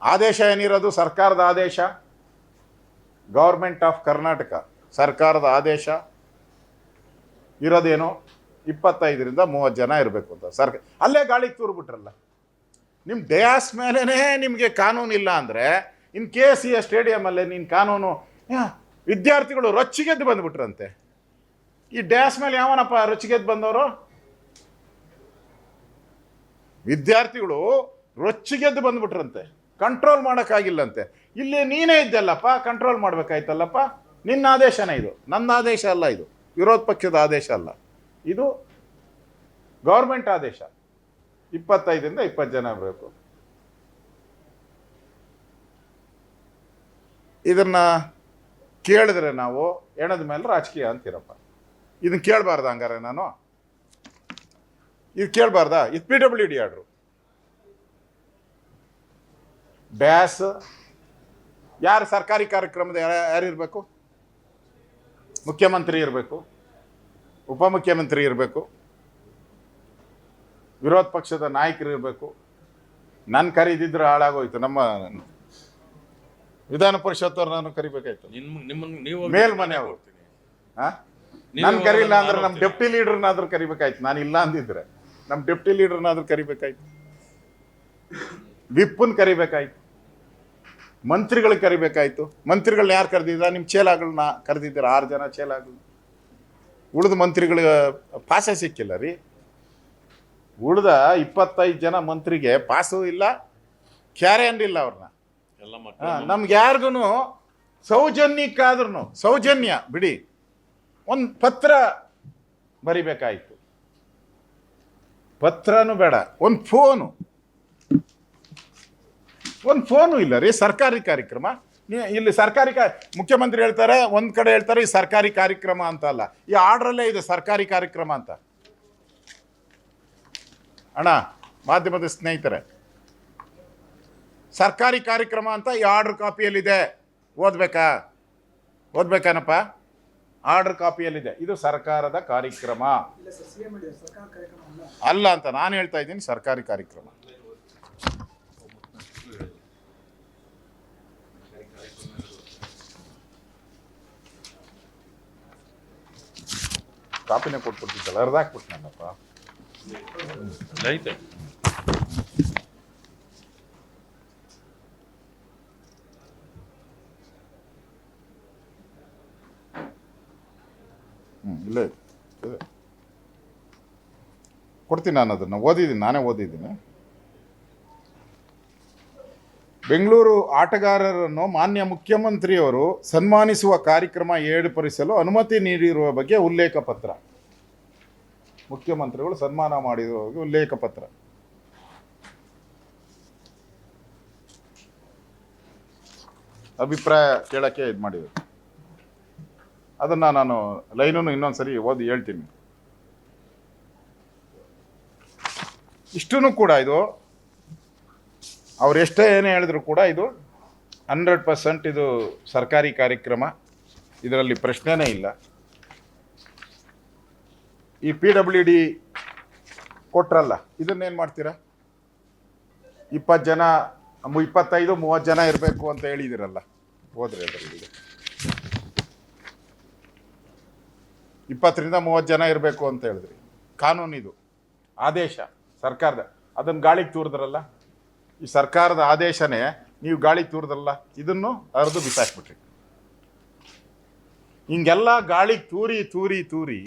ಆದೇಶ ಏನಿರೋದು ಸರ್ಕಾರದ ಆದೇಶ, ಗೌರ್ಮೆಂಟ್ ಆಫ್ ಕರ್ನಾಟಕ ಸರ್ಕಾರದ ಆದೇಶ ಇರೋದೇನು 25ರಿಂದ 30 ಜನ ಇರಬೇಕು ಅಂತ ಅಲ್ಲೇ ಗಾಳಿಗೆ ತೂರ್ಬಿಟ್ರಲ್ಲ. ನಿಮ್ಮ ಡಯಾಸ್ ಮೇಲೇ ನಿಮಗೆ ಕಾನೂನು ಇಲ್ಲ ಅಂದರೆ ಇನ್ನು KCA ಸ್ಟೇಡಿಯಮಲ್ಲೇ ನೀನು ಕಾನೂನು, ವಿದ್ಯಾರ್ಥಿಗಳು ರೊಚ್ಚಿಗೆದ್ದು ಬಂದುಬಿಟ್ರಂತೆ. ಈ ಡ್ಯಾಸ್ ಮೇಲೆ ಯಾವನಪ್ಪ ರೊಚ್ಚಿಗೆದ್ದು ಬಂದವರು? ವಿದ್ಯಾರ್ಥಿಗಳು ರೊಚ್ಚಿಗೆದ್ದು ಬಂದುಬಿಟ್ರಂತೆ, ಕಂಟ್ರೋಲ್ ಮಾಡೋಕ್ಕಾಗಿಲ್ಲಂತೆ. ಇಲ್ಲಿ ನೀನೇ ಇದ್ದಲ್ಲಪ್ಪ, ಕಂಟ್ರೋಲ್ ಮಾಡಬೇಕಾಯ್ತಲ್ಲಪ್ಪ. ನಿನ್ನ ಆದೇಶನೇ ಇದು, ನನ್ನ ಆದೇಶ ಅಲ್ಲ, ಇದು ವಿರೋಧ ಪಕ್ಷದ ಆದೇಶ ಅಲ್ಲ, ಇದು ಗೌರ್ಮೆಂಟ್ ಆದೇಶ. 25ರಿಂದ 20 ಜನ ಬೇಕು. ಇದನ್ನು ಕೇಳಿದ್ರೆ ನಾವು ಎಣದ ಮೇಲೆ ರಾಜಕೀಯ ಅಂತೀರಪ್ಪ. ಇದನ್ನು ಕೇಳಬಾರ್ದ? ಹಂಗಾರೆ ನಾನು ಇದು ಕೇಳಬಾರ್ದಾ? ಇದು PWD ಆರ್ಡ್ರು. ಡ್ಯಾಸ್ ಯಾರು ಸರ್ಕಾರಿ ಕಾರ್ಯಕ್ರಮದ ಯಾರಿರಬೇಕು? ಮುಖ್ಯಮಂತ್ರಿ ಇರಬೇಕು, ಉಪಮುಖ್ಯಮಂತ್ರಿ ಇರಬೇಕು, ವಿರೋಧ ಪಕ್ಷದ ನಾಯಕರು ಇರಬೇಕು. ನನ್ನ ಕರೀದಿದ್ರೆ ಹಾಳಾಗೋಯ್ತು. ನಮ್ಮ ವಿಧಾನ ಪರಿಷತ್ತವ್ರು ನಾನು ಕರಿಬೇಕಾಯ್ತು, ಮೇಲ್ಮನೆ ಅವರು. ನಾನು ಕರೀಲ್ಲ ಅಂದ್ರೆ ನಮ್ಮ ಡೆಪ್ಟಿ ಲೀಡರ್ನಾದ್ರೂ ಕರಿಬೇಕಾಯ್ತು. ನಾನು ಇಲ್ಲ ಅಂದಿದ್ರೆ ನಮ್ಮ ಡೆಪ್ಟಿ ಲೀಡರ್ನಾದ್ರೂ ಕರಿಬೇಕಾಯ್ತು, ವಿಪ್ಪನ್ ಕರಿಬೇಕಾಯ್ತು, ಮಂತ್ರಿಗಳಿಗೆ ಕರಿಬೇಕಾಯ್ತು. ಮಂತ್ರಿಗಳನ್ನ ಯಾರು ಕರೆದಿದ್ರ? ನಿಮ್ಮ ಚೇಲಾಗಳನ್ನ ಕರೆದಿದ್ದೀರ, 6 ಜನ ಚೇಲಾಗಳು. ಉಳಿದ ಮಂತ್ರಿಗಳಿಗೆ ಪಾಸೇ ಸಿಕ್ಕಿಲ್ಲ ರೀ. ಉಳಿದ 25 ಜನ ಮಂತ್ರಿಗೆ ಪಾಸು ಇಲ್ಲ, ಕ್ಯಾರೆಂಡ್ ಇಲ್ಲ ಅವ್ರನ್ನ. ನಮ್ಗೆ ಯಾರಿಗೂ ಸೌಜನ್ಯಕ್ಕಾದ್ರೂ, ಸೌಜನ್ಯ ಬಿಡಿ, ಒಂದು ಪತ್ರ ಬರಿಬೇಕಾಯ್ತು. ಪತ್ರನೂ ಬೇಡ, ಒಂದು ಫೋನು ಇಲ್ಲ ರೀ. ಸರ್ಕಾರಿ ಕಾರ್ಯಕ್ರಮ ಇಲ್ಲಿ ಸರ್ಕಾರಿ ಮುಖ್ಯಮಂತ್ರಿ ಹೇಳ್ತಾರೆ, ಒಂದು ಕಡೆ ಹೇಳ್ತಾರೆ ಈ ಸರ್ಕಾರಿ ಕಾರ್ಯಕ್ರಮ ಅಂತ ಅಲ್ಲ, ಈ ಆರ್ಡ್ರಲ್ಲೇ ಇದೆ ಸರ್ಕಾರಿ ಕಾರ್ಯಕ್ರಮ ಅಂತ. ಅಣ್ಣ, ಮಾಧ್ಯಮದ ಸ್ನೇಹಿತರೆ, ಸರ್ಕಾರಿ ಕಾರ್ಯಕ್ರಮ ಅಂತ ಈ ಆರ್ಡರ್ ಕಾಪಿಯಲ್ಲಿದೆ. ಓದ್ಬೇಕಾನಪ್ಪ? ಆರ್ಡರ್ ಕಾಪಿಯಲ್ಲಿದೆ. ಇದು ಸರ್ಕಾರದ ಕಾರ್ಯಕ್ರಮ ಅಲ್ಲ ಅಂತ ನಾನು ಹೇಳ್ತಾ ಇದ್ದೀನಿ. ಸರ್ಕಾರಿ ಕಾರ್ಯಕ್ರಮ. ಕಾಪಿನೇ ಕೊಟ್ಬಿಡ್ತಿದ್ದಲ್ಲ, ಅರ್ಧ ಹಾಕ್ಬಿಟ್ನಲ್ಲಪ್ಪ. ಇಲ್ಲೇ ಕೊಡ್ತೀನಿ. ನಾನು ಅದನ್ನು ಓದಿದ್ದೀನಿ, ನಾನೇ ಓದಿದ್ದೀನಿ. ಬೆಂಗಳೂರು ಆಟಗಾರರನ್ನು ಮಾನ್ಯ ಮುಖ್ಯಮಂತ್ರಿಯವರು ಸನ್ಮಾನಿಸುವ ಕಾರ್ಯಕ್ರಮ ಏರ್ಪಡಿಸಲು ಅನುಮತಿ ನೀಡಿರುವ ಬಗ್ಗೆ ಉಲ್ಲೇಖ ಪತ್ರ. ಮುಖ್ಯಮಂತ್ರಿಗಳು ಸನ್ಮಾನ ಮಾಡಿರುವ ಬಗ್ಗೆ ಉಲ್ಲೇಖ ಪತ್ರ. ಅಭಿಪ್ರಾಯ ಕೇಳಕ್ಕೆ ಇದು ಮಾಡಿದ್ರು. ಅದನ್ನು ನಾನು ಲೈನನ್ನು ಇನ್ನೊಂದ್ಸರಿ ಓದಿ ಹೇಳ್ತೀನಿ. ಇಷ್ಟೂ ಕೂಡ ಇದು ಅವ್ರು ಎಷ್ಟೇ ಏನೇ ಹೇಳಿದ್ರು ಕೂಡ ಇದು 100% ಇದು ಸರ್ಕಾರಿ ಕಾರ್ಯಕ್ರಮ, ಇದರಲ್ಲಿ ಪ್ರಶ್ನೆನೇ ಇಲ್ಲ. ಈ PWD ಕೊಟ್ರಲ್ಲ, ಇದನ್ನೇನು ಮಾಡ್ತೀರಾ? 20 ಜನ, 25-30 ಜನ ಇರಬೇಕು ಅಂತ ಹೇಳಿದಿರಲ್ಲ, ಹೋದ್ರಿ ಅದರಲ್ಲಿ 20ರಿಂದ 30 ಜನ ಇರಬೇಕು ಅಂತ ಹೇಳಿದ್ರಿ. ಕಾನೂನಿದು ಆದೇಶ ಸರ್ಕಾರದ, ಅದನ್ನು ಗಾಳಿಗೆ ತೂರಿದ್ರಲ್ಲ. ಈ ಸರ್ಕಾರದ ಆದೇಶನೇ ನೀವು ಗಾಳಿಗೆ ತೂರಿದ್ರಲ್ಲ, ಇದನ್ನು ಅರ್ದು ಬಿಸಾಕ್ಬಿಟ್ರಿ. ಹಿಂಗೆಲ್ಲ ಗಾಳಿಗೆ ತೂರಿ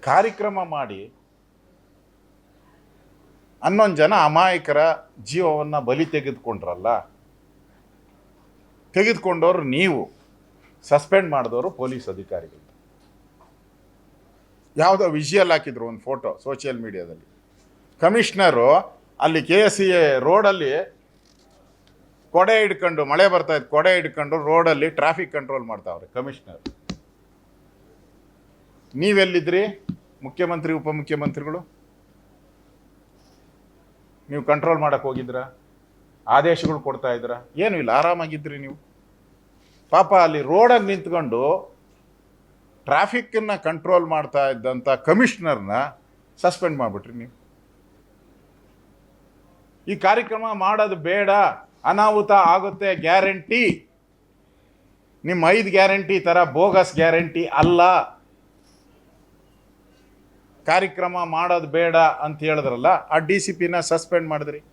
ಕಾರ್ಯಕ್ರಮ ಮಾಡಿ 11 ಜನ ಅಮಾಯಕರ ಜೀವವನ್ನು ಬಲಿ ತೆಗೆದುಕೊಂಡವರು ನೀವು, ಸಸ್ಪೆಂಡ್ ಮಾಡಿದವರು ಪೊಲೀಸ್ ಅಧಿಕಾರಿಗಳು. ಯಾವುದೋ ವಿಜುವಲ್ ಹಾಕಿದ್ರು, ಒಂದು ಫೋಟೋ ಸೋಷಿಯಲ್ ಮೀಡಿಯಾದಲ್ಲಿ. ಕಮಿಷನರು ಅಲ್ಲಿ KCA ರೋಡಲ್ಲಿ ಕೊಡೆ ಹಿಡ್ಕೊಂಡು, ಮಳೆ ಬರ್ತಾಯಿತ್ತು, ಕೊಡೆ ಹಿಡ್ಕೊಂಡು ರೋಡಲ್ಲಿ ಟ್ರಾಫಿಕ್ ಕಂಟ್ರೋಲ್ ಮಾಡ್ತಾವ್ರೆ ಕಮಿಷನರ್. ನೀವೆಲ್ಲಿದ್ರಿ? ಮುಖ್ಯಮಂತ್ರಿ ಉಪಮುಖ್ಯಮಂತ್ರಿಗಳು ನೀವು ಕಂಟ್ರೋಲ್ ಮಾಡೋಕ್ಕೆ ಹೋಗಿದ್ರ? ಆದೇಶಗಳು ಕೊಡ್ತಾ ಇದ್ರ? ಏನೂ ಇಲ್ಲ, ಆರಾಮಾಗಿದ್ರಿ ನೀವು. ಪಾಪ ಅಲ್ಲಿ ರೋಡಲ್ಲಿ ನಿಂತ್ಕೊಂಡು ಟ್ರಾಫಿಕ್ಕನ್ನು ಕಂಟ್ರೋಲ್ ಮಾಡ್ತಾ ಇದ್ದಂಥ ಕಮಿಷನರ್ನ ಸಸ್ಪೆಂಡ್ ಮಾಡಿಬಿಟ್ರಿ ನೀವು. ಈ ಕಾರ್ಯಕ್ರಮ ಮಾಡೋದು ಬೇಡ, ಅನಾಹುತ ಆಗುತ್ತೆ ಗ್ಯಾರಂಟಿ. ನಿಮ್ಮ 5 ಗ್ಯಾರಂಟಿ ಥರ ಬೋಗಸ್ ಗ್ಯಾರಂಟಿ ಅಲ್ಲ. ಕಾರ್ಯಕ್ರಮ ಮಾಡೋದು ಬೇಡ ಅಂತ ಹೇಳಿದ್ರಲ್ಲ, ಆ DCPನ ಸಸ್ಪೆಂಡ್ ಮಾಡಿದ್ರಿ.